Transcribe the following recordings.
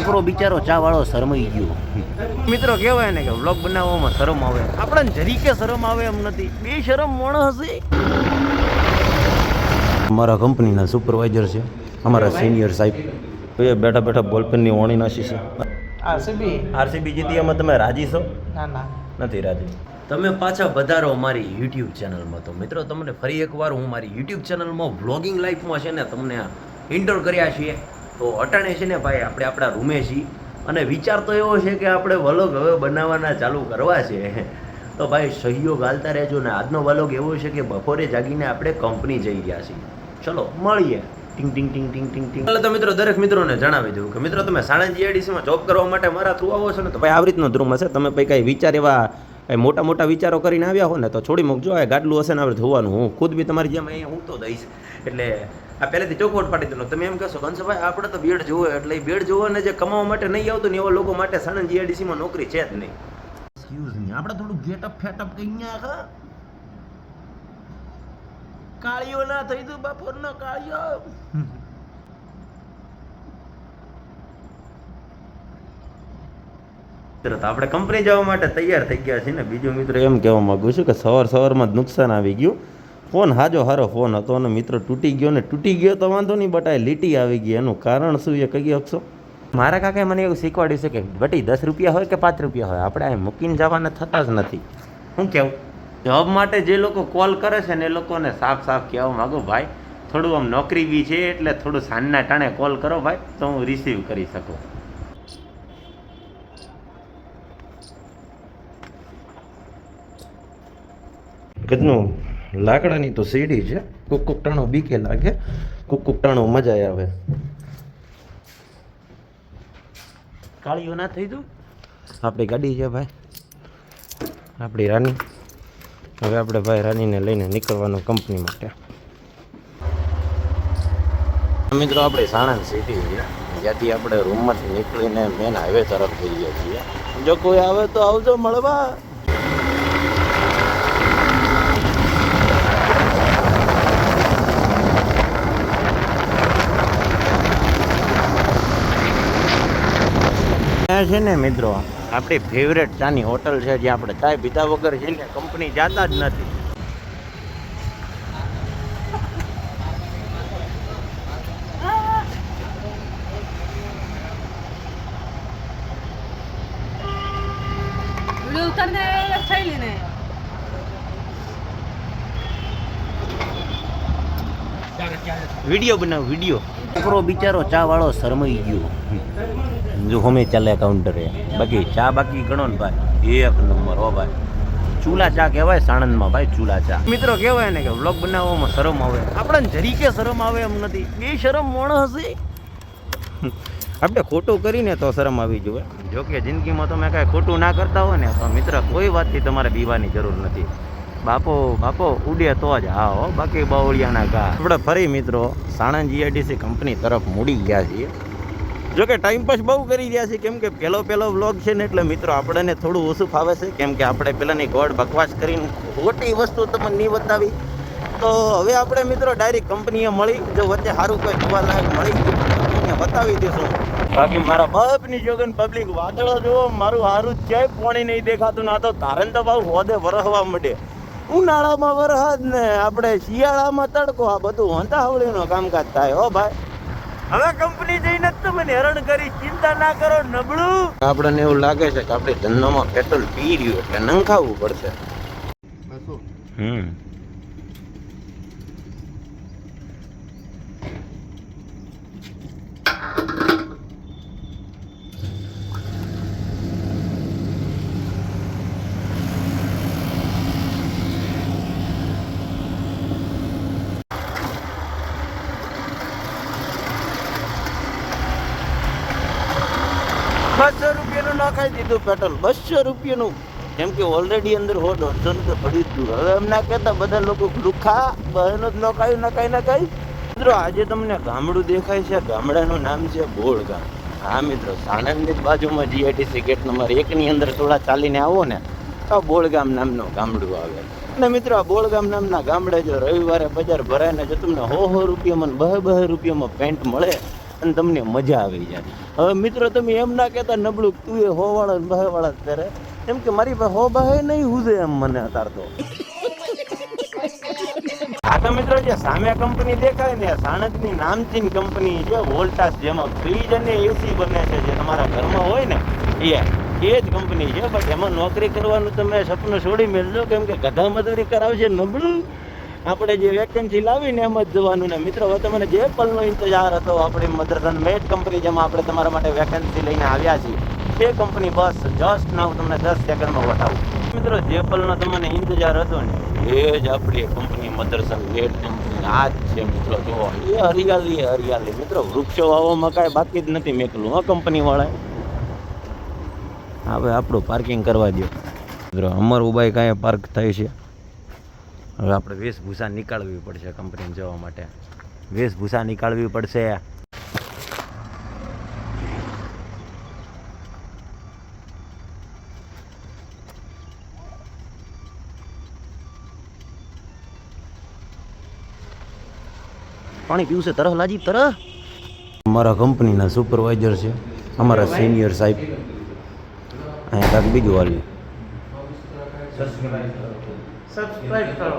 છોકરો બિચારો ચા વાળો શરમાઈ ગયો. મિત્રો કહેવાય ને કે વ્લોગ બનાવવામાં શરમ આવે, આપણને જરીકે શરમ આવે એમ નથી. બે શરમ માણસ હશે. અમારા કંપનીના સુપરવાઇઝર છે, અમારા સિનિયર સાહેબ. એ બેઠા બેઠા બોલપેનની ઓણી નાસી છે. આરસીબી જીતી એમાં તમે રાજી છો? ના નથી રાજી. તમે પાછા વધારો મારી યુટ્યુબ ચેનલમાં. તો મિત્રો તમને ફરી એકવાર હું મારી યુટ્યુબ ચેનલમાં વ્લોગિંગ લાઈફમાં છે ને તમને ઇન્ટર કર્યા છીએ. તો અટાણે છે ને ભાઈ આપણે આપણા રૂમે છીએ અને વિચાર તો એવો છે કે આપણે વ્લોગ હવે બનાવવાના ચાલુ કરવા છે. તો ભાઈ સહયોગ હાલતા રહેજો ને. આજનો વ્લોગ એવો છે કે બપોરે જાગીને આપણે કંપની જઈ રહ્યા છીએ. ચલો મળીએ. ટિંગ ટિંગ ટિંગ ટિંગ ટિંગ ટિંગ. તો મિત્રો દરેક મિત્રોને જણાવી દઉં કે મિત્રો તમે સાણંદ જીઆઈડીસીમાં જોબ કરવા માટે મારા થ્રુ આવો છો ને તો ભાઈ આવી રીતનો ધ્રુમ હશે. તમે ભાઈ કાંઈ વિચાર એવા કંઈ મોટા મોટા વિચારો કરીને આવ્યા હો ને તો છોડી મૂકજો. આ ગાડલું હશે ને આપણે ધોવાનું. હું ખુદ બી તમારી જેમ અહીંયા હું તો દઈશ. એટલે આ પહેલેથી ચોખવટ પાડી દઉં. તમે એમ કહેશો કંસભાઈ આપણે તો બેડ જોવો, એટલે એ બેડ જોવાને જે કમાવા માટે નહીં આવતું ને એવા લોકો માટે સાણંદ જીઆઈડીસીમાં નોકરી છે જ નહીં. એક્સક્યુઝ મી, આપણે થોડું ગેટઅપ ફેટઅપ કઈ હા કાળીઓ ના થઈ તું બપોરનો કાળીઓ. આપણે કંપની જવા માટે તૈયાર થઈ ગયા છીએ ને. બીજું મિત્રો એમ કહેવા માંગુ છું કે સવારમાં જ નુકસાન આવી ગયું. ફોન હાજો હારો ફોન હતો અને મિત્રો તૂટી ગયો ને તૂટી ગયો તો વાંધો નહીં, બટ આ લીટી આવી ગઈ. એનું કારણ શું એ કહી શકશો? મારા કાકાએ મને એવું શીખવાડ્યું છે કે બટી 10 રૂપિયા હોય કે 5 રૂપિયા હોય આપણે આ મૂકીને જવાના થતા જ નથી. શું કહેવું? જોબ માટે જે લોકો કોલ કરે છે ને એ લોકોને સાફ કહેવા માગું ભાઈ થોડું આમ નોકરી બી છે એટલે થોડું સાંજના ટાણે કોલ કરો ભાઈ તો હું રિસીવ કરી શકું. કદનું લાકડાની તો સીડી છે. કોક ટાણો બીકે લાગે, કોક ટાણો મજા આવે. કાળીઓ ના થઈ તું. આપણી ગાડી છે ભાઈ, આપણી રાની. હવે આપણે ભાઈ રાનીને લઈને નીકળવાનું કંપની માટે. મિત્રો આપણે સાણંદ સિટી છે, જ્યાંથી આપણે રૂમમાંથી નીકળીને મેન હાઈવે તરફ જઈએ છીએ. જો કોઈ આવે તો આવજો મળવા. છે ને મિત્રો આપણી ફેવરેટ ચાની હોટલ છે જ્યાં આપણે ચાય પીધા વગર છે ને કંપની જતા જ નથી. વિડીયો બનાવ વિડીયો. છોકરો બિચારો ચા વાળો શરમાઈ ગયો. જો હોમે ચાલે કાઉન્ટરે, બાકી ચા બાકી ગણો ને ભાઈ એક નંબર. હો ભાઈ ચૂલા ચા કહેવાય સાણંદમાં ભાઈ, ચૂલા ચા. મિત્રો કહેવાય ને કે વ્લોગ બનાવવામાં શરમ આવે, આપણને જરીકે શરમ આવે એમ નથી. બે શરમ માણસ હશે. આપણે ખોટું કરીને તો શરમ આવી જોઈએ. જો કે જિંદગીમાં તમે કાંઈ ખોટું ના કરતા હોય ને તો મિત્ર કોઈ વાતથી તમારે બીવાની જરૂર નથી. બાપો ઉડે તો જ હા હો, બાકી બાવળિયાના કા. આપણે ફરી મિત્રો સાણંદ જીઆઈડીસી કંપની તરફ મૂડી ગયા છીએ. જો કે ટાઈમ પાસ બહુ કરી રહ્યા છે, કેમ કે પહેલો વ્લોગ છે ને એટલે મિત્રો આપણને થોડું ઓછું ફાવે છે. કેમ કે આપણે પહેલાંની ગોળ બકવાસ કરીને ખોટી વસ્તુ તમને નહીં બતાવી. તો હવે આપણે મિત્રો ડાયરેક્ટ કંપનીએ મળી. જો વચ્ચે સારું કોઈ જોવાલાયક મળી ગયું બતાવી દઈશું. બાકી મારા બાપની જોગન પબ્લિક વાદળો જુઓ, મારું સારું ક્યાંય પાણી નહીં દેખાતું. ના તો તારણ તો ભાવ હોદે વરસવા માંડે. ઉનાળામાં વરસાદ ને આપણે શિયાળામાં તડકો, આ બધું હંતાવળીનું કામકાજ થાય. હો ભાઈ હવે કંપની જઈને જ મને હેરાન કરી. ચિંતા ના કરો નબળું. આપણને એવું લાગે છે કે આપણે ધંધામાં પેટ્રોલ પી રહ્યું એટલે નંખાવવું પડશે. ₹200 નાખાઈ દીધું પેટ્રોલ. 200 રૂપિયાનું. કેમ કે ઓલરેડી અંદર 150 પડી હતું. હવે એમના કહેતા બધા લોકો લુખા બહેનો જ નખાઈ. મિત્રો આજે તમને ગામડું દેખાય છે. ગામડાનું નામ છે બોળગામ. હા મિત્રો સાણંદની બાજુમાં જીઆઈડીસી ગેટ નંબર 1 ની અંદર થોડા ચાલીને આવો ને તો બોળગામ નામનું ગામડું આવે. અને મિત્રો આ બોળગામ નામના ગામડે જો રવિવારે બજાર ભરાય ને જો તમને 100 રૂપિયામાં 200 રૂપિયામાં પેન્ટ મળે અને તમને મજા આવી જાય. હવે મિત્રો તમે એમ ના કહેતા નબળું તું એ હોવાળા ને બહેવાળા જ કરે, એમ કે મારી પાસે હો બહે નહીં હુજે એમ મને અત્યારે તો. આ તો મિત્રો જે સામે કંપની દેખાય ને સાણંદની નામચીન કંપની છે વોલ્ટાસ, જેમાં ફ્રીજ અને એસી બને છે, જે તમારા ઘરમાં હોય ને એ જ કંપની છે. બટ એમાં નોકરી કરવાનું તમે સપનું છોડી મેળજો, કેમ કે ગધા મજૂરી કરાવશે નબળું. આપણે જે વેકેન્સી લાવીને એમ જ જવાનું ને મિત્રો. હવે તમને જે પલનો ઇંતજાર હતો આપણી મધરસન મેટ કંપની, જેમાં આપણે તમારા માટે વેકેન્સી લઈને આવ્યા છીએ, તે કંપની બસ જસ્ટ નાવ તમને 10 સેકન્ડમાં બતાવું. મિત્રો જે પલનો તમને ઇંતજાર હતો ને એ જ આપણી કંપની મધરસન મેટ કંપની આ જ છે મિત્રો. જુઓ એ હરિયાળી મિત્રો, વૃક્ષો વાવવામાં કાંઈ બાકી જ નથી મેકલું હા કંપનીવાળાએ. હવે આપણું પાર્કિંગ કરવા દો મિત્રો. અમારું બાઈક કાંઈ પાર્ક થાય છે. હવે આપણે વેશભૂષા નીકાળવી પડશે કંપનીમાં જવા માટે. વેશભૂષા નીકાળવી પડશે. પાણી પીવું છે તરહ લાજી તરહ. અમારા કંપનીના સુપરવાઇઝર છે, અમારા સિનિયર સાહેબ. અહીંયા કાંક બીજું વાલ્યું સબસ્ક્રાઇબ કરો.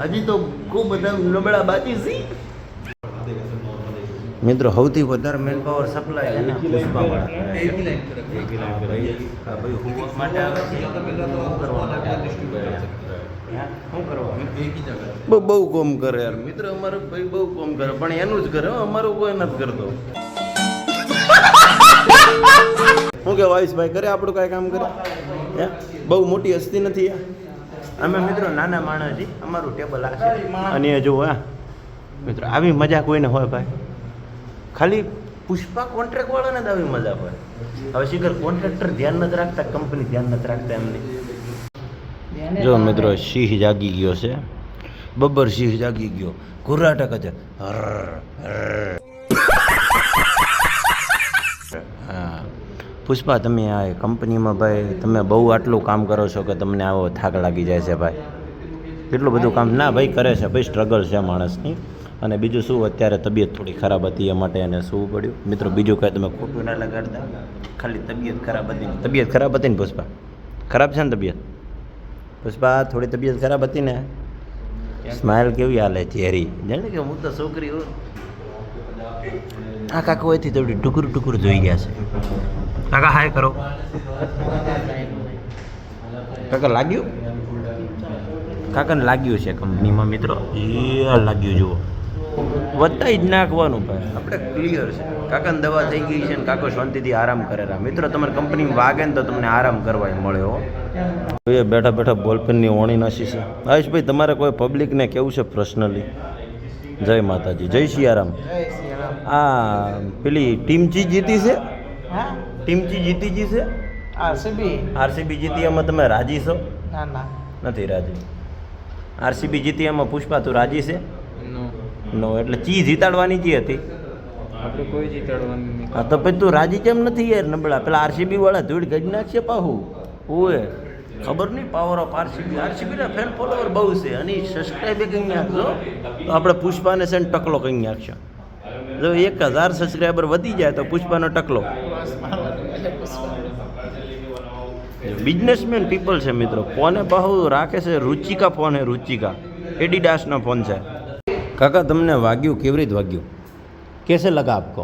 હજી તો ખૂબ બધા નબળા બાકી છે મિત્રો. સૌથી વધારે મેન પાવર સપ્લાય છે ને બહુ કોમ કરે યાર મિત્ર. અમારો ભાઈ બહુ કોમ કરે, પણ એનું જ કરે, અમારું કોઈ નથી કરતો. શું કે વાઈસભાઈ કરે આપણું કાંઈ કામ કરે? બહુ મોટી હસ્તી નથી અમે મિત્રો, નાના માણસ છીએ. અમારું ટેબલ આ છે અને એ જુઓ હા મિત્રો, આવી મજા કોઈને હોય ભાઈ? ખાલી પુષ્પા કોન્ટ્રાક્ટ વાળાને જ આવી મજા હોય. હવે શીખર કોન્ટ્રાક્ટર ધ્યાન નથી રાખતા, કંપની ધ્યાન નથી રાખતા એમની. જો મિત્રો સિંહ જાગી ગયો છે, બબ્બર સિંહ જાગી ગયો, ઘુરાટક છે. હા પુષ્પા, તમે આ કંપનીમાં ભાઈ તમે બહુ આટલું કામ કરો છો કે તમને આવો થાક લાગી જાય છે ભાઈ? કેટલું બધું કામ ના ભાઈ કરે છે ભાઈ, સ્ટ્રગલ છે માણસની. અને બીજું શું, અત્યારે તબિયત થોડી ખરાબ હતી એ માટે એને સૂવું પડ્યું મિત્રો. બીજું કાંઈ તમે ખોટું ના લગાડતા, ખાલી તબિયત ખરાબ હતી. તબિયત ખરાબ હતી ને પુષ્પા? ખરાબ છે ને તબિયત? પુષ્પા થોડી તબિયત ખરાબ હતી ને? સ્માઇલ કેવી હાલે ચહેરી, જાણે કે હું તો છોકરી હું. આ કાકા હોયથી થોડી ટુકુર જોઈ ગયા છે. કાકા હાય કરો. કાકા લાગ્યું? કાકાને લાગ્યું છે કંપનીમાં મિત્રો, એ લાગ્યું જુઓ. વધતા જ નાખવાનું ભાઈ, આપણે ક્લિયર છે. કાકાને દવા થઈ ગઈ છે ને કાકો શાંતિથી આરામ કરેલા. મિત્રો તમારે કંપનીમાં વાગે ને તો તમને આરામ કરવા મળે હો. એ બેઠા બેઠા બોલપેનની ઓણી નાસી છે. આયુષભાઈ તમારે કોઈ પબ્લિકને કેવું છે પર્સનલી? જય માતાજી, જય સિયારામ. આ પેલી ટીમચી જીતી છે? ટીમચી જીતી ગઈ છે? આરસીબી જીતી એમાં તમે રાજી છો? નથી રાજી. આરસીબી જીતી એમાં પુષ્પા તું રાજી છે? નો. એટલે ચી જીતાડવાની ચી હતી? આપણે કોઈ જીતાડવાની નહીં. હા તો પછી તું રાજી કેમ નથી યાર નબળા? પેલા આરસીબી વાળા ધૂળ ગઈ નાખશે પાહું. ઓએ ખબર નહીં પાવર ઓફ આરસીબી. આરસીબીના ફેન ફોલોવર બહુ છે અને સબસ્ક્રાઈબ કંઈ નાખજો તો આપણે પુષ્પાને છે ને ટકલો કંઈ નાખશે. જો 1000 સબસ્ક્રાઈબર વધી જાય તો પુષ્પાનો ટકલો. બિઝનેસમેન પીપલ છે મિત્રો. ફોને બહુ રાખે છે. રુચિકા ફોન હે, રુચિકા એડિડાસનો ફોન છે. કાકા તમને વાગ્યું કેવી રીતે વાગ્યું? कैसे लगा आपको?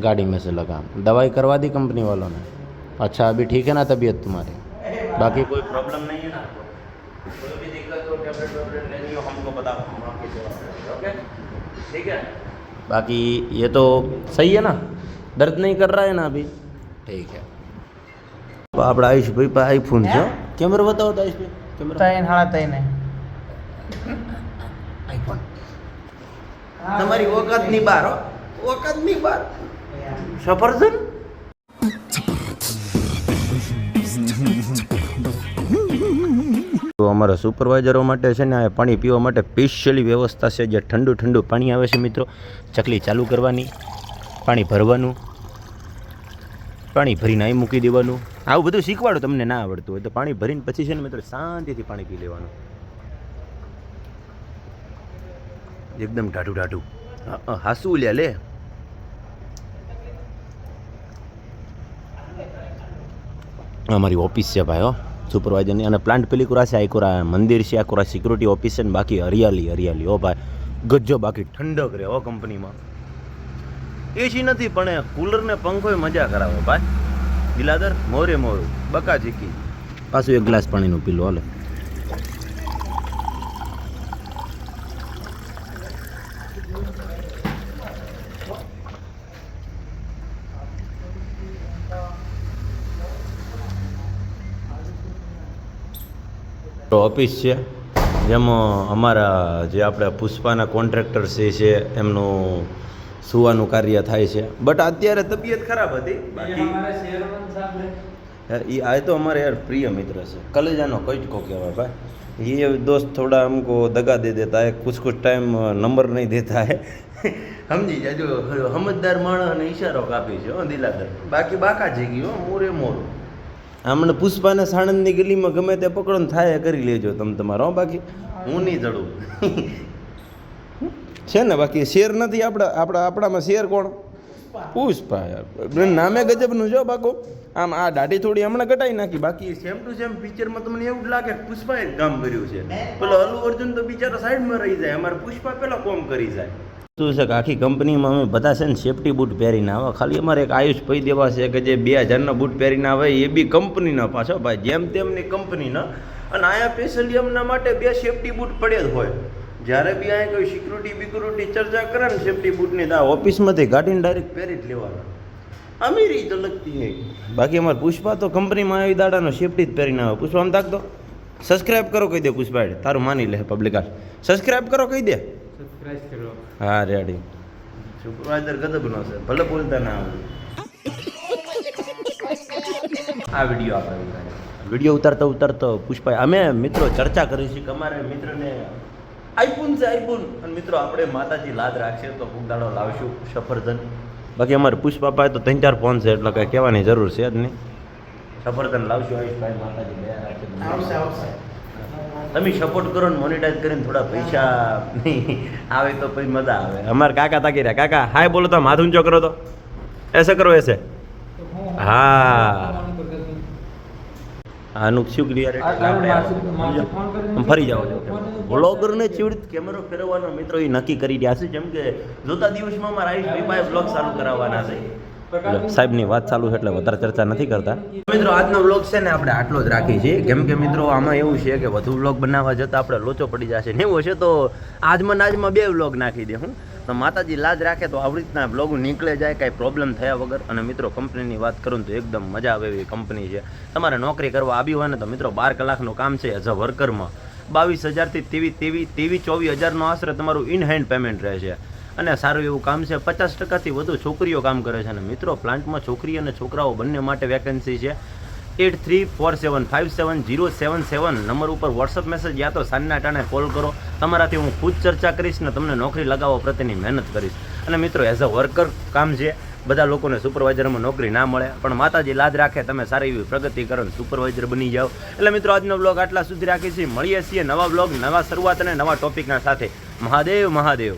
गाड़ी में से लगा. दवाई करवा दी कंपनी वालों ने? अच्छा अभी ठीक है ना तबीयत तुम्हारी? बाकी कोई प्रॉब्लम नहीं है ना? कोई भी दिक्कत हो टैबलेट वैबलेट लेनी हो हमको बताओ, हम आपकी सेवा करेंगे. ओके ठीक है. बाकी ये तो सही है ना? दर्द नहीं कर रहा है ना अभी? ठीक है. આપણે આયુષભાઈ પાસે આઈફોન છે. કેમેરો બતાવો તો આયુષભાઈ. કેમેરો 3.5 આઈફોન તમારી ઓકાતની બહાર હો, ઓકાતની બહાર. સફરજન તો અમારા સુપરવાઇઝરો માટે છે ને આ પાણી પીવા માટે સ્પેશિયલી વ્યવસ્થા છે. જે ઠંડુ પાણી આવે છે મિત્રો, ચકલી ચાલુ કરવાની, પાણી ભરવાનું, પાણી ભરીને અહીં મૂકી દેવાનું. આવું બધું શીખવાડો. તમને ના આવડતું હોય તો પાણી ભરીને પછી છે ને મિત્રો શાંતિથી પાણી પી લેવાનું. એકદમ ટાઢું હાસુ લે લે અમારી ઓફિસ છે ભાઈ હો સુપરવાઇઝરની, અને પ્લાન્ટ પેલી કુરા છે, આઈકુરા મંદિર છે, આકુરા સિક્યુરિટી ઓફિસ છે ને બાકી હરિયાળી હો ભાઈ ગજ્જો, બાકી ઠંડક રહે હો કંપનીમાં. એસી નથી પણ કુલરને પંખોય મજા કરાવે ભાઈ. દિલાદર મોરે મોરું બકા ચીકી. પાછું એક ગ્લાસ પાણીનું પીલું હાલે. ઓફિસ છે જેમાં અમારા જે આપણે પુષ્પાના કોન્ટ્રાક્ટર છે એમનું સુવાનું કાર્ય થાય છે. બટ અત્યારે તબિયત ખરાબ હતી. બાકી આ તો અમારે યાર પ્રિય મિત્ર છે, કલેજાનો કચકો કહેવાય ભાઈ. ये दोस्त थोड़ा हमको दगा दे देता है, कुछ टाइम नंबर नहीं देता है. સમજી જાજો, સમજદાર માણસને ઈશારો કાપી છે હો દિલાદર, બાકી બાકા છે ગયો મોરે મોરું. હમણાં પુષ્પાને સાણંદની ગલીમાં ગમે તે પકડો ને થાય કરી લેજો તમે તમારો, બાકી હું નહીં ચડું છે ને. બાકી શેર નથી આપણામાં શેર કોણ? પુષ્પા યાર, નામે ગજબનું જો બાકો. આમ આ દાઢી થોડી હમણાં ઘટાઈ નાખી, બાકી સેમ ટુ સેમ પિક્ચરમાં તમને એવું લાગે પુષ્પાએ કામ કર્યું છે. પેલો અલ્લુ અર્જુન તો બિચારો સાઈડમાં રહી જાય, અમારે પુષ્પા પેલા કોમ કરી જાય. શું છે કે આખી કંપનીમાં અમે બધા છે ને સેફટી બૂટ પહેરીને આવે. ખાલી અમારે એક આયુષ ભાઈ દેવા છે કે જે 2000ના બૂટ પહેરીને આવે, એ બી કંપનીના પાછો ભાઈ, જેમ તેમની કંપનીના. અને અહીંયા સ્પેશિયલી એમના માટે 2 સેફટી બૂટ પડ્યા જ હોય. જ્યારે બી અહીંયા કોઈ સિક્યુરિટી ચર્ચા કરે ને સેફટી બૂટની, તો આ ઓફિસમાંથી કાઢીને ડાયરેક્ટ પહેરી જ લેવાના. અમીરી તો લગતી હોય. બાકી અમારે પુષ્પા તો કંપનીમાં આવી દાડાનો સેફટી જ પહેરીને આવે. પુષ્પા આમ તાક દો, સબસ્ક્રાઈબ કરો કહી દે પુષ્પા, તારું માની લે પબ્લિક. સબસ્ક્રાઈબ કરો કહી દે. હા રેડી. સુપરવાઇઝર ગજબનો છે, ભલે બોલતા ના આવે. આ વિડીયો ઉતારતો પુષ્પા અમે મિત્રો ચર્ચા કરી છે કે અમારે મિત્રને આઈફોન છે આઈફોન, અને મિત્રો આપણે માતાજી લાદ રાખશે તો ખૂબ દાડો લાવશું સફરજન. બાકી અમારે પુષ્પા પાસે તો 3-4 ફોન છે એટલે કંઈ કહેવાની જરૂર છે જ નહીં. સફરજન લાવશું આયુષભાઈ, માતાજી દયા રાખશે. આવશે. તમે સપોર્ટ કરો ને મોનિટાઈઝ કરીને થોડા પૈસા નહીં આવે તો પછી મજા આવે. અમારે કાકા તાકી રહ્યા. કાકા હાય બોલો તો, હાથ ઊંચો કરો તો, એસે કરો એસે. હા આનું શું ક્લિયરિટી આપણે ફરી જાઓ છો. બ્લોગરને ચીવડી કેમેરો ફેરવવાનો મિત્રો એ નક્કી કરી રહ્યા છે, જેમ કે જોતા દિવસમાં અમારા આયુષભાઈ બ્લોગ ચાલુ કરાવવાના છે. સાહેબની વાત ચાલુ છે એટલે વધારે ચર્ચા નથી કરતા. મિત્રો આજનો વ્લોગ છે ને આપણે આટલો જ રાખી છીએ, કેમ કે મિત્રો આમાં એવું છે કે વધુ વ્લોગ બનાવવા જતાં આપણે લોચો પડી જશે ને એવું હશે તો આજમાં 2 વ્લોગ નાખી દે. હું તો માતાજી લાજ રાખે તો આવી રીતના વ્લોગ નીકળે જાય, કાંઈ પ્રોબ્લેમ થયા વગર. અને મિત્રો કંપનીની વાત કરું તો એકદમ મજા આવે એવી કંપની છે. તમારે નોકરી કરવા આવી હોય ને તો મિત્રો 12 કલાકનું કામ છે એઝ અ વર્કરમાં. 22,000થી 24,000નો આશરે તમારું ઇન હેન્ડ પેમેન્ટ રહે છે. અને સારું એવું કામ છે. 50%થી વધુ છોકરીઓ કામ કરે છે. અને મિત્રો પ્લાન્ટમાં છોકરી અને છોકરાઓ બંને માટે વેકેન્સી છે. 8347570777 નંબર ઉપર વોટ્સઅપ મેસેજ યા તો સાંજના ટાણે કોલ કરો. તમારાથી હું ખુદ ચર્ચા કરીશ ને તમને નોકરી લગાવવા પ્રત્યેની મહેનત કરીશ. અને મિત્રો એઝ અ વર્કર કામ છે. બધા લોકોને સુપરવાઇઝરમાં નોકરી ના મળે, પણ માતાજી લાજ રાખે તમે સારી એવી પ્રગતિ કરો ને સુપરવાઇઝર બની જાઓ. એટલે મિત્રો આજનો બ્લોગ આટલા સુધી રાખીએ છીએ. મળીએ છીએ નવા બ્લોગ, નવા શરૂઆત અને નવા ટોપિકના સાથે. મહાદેવ મહાદેવ.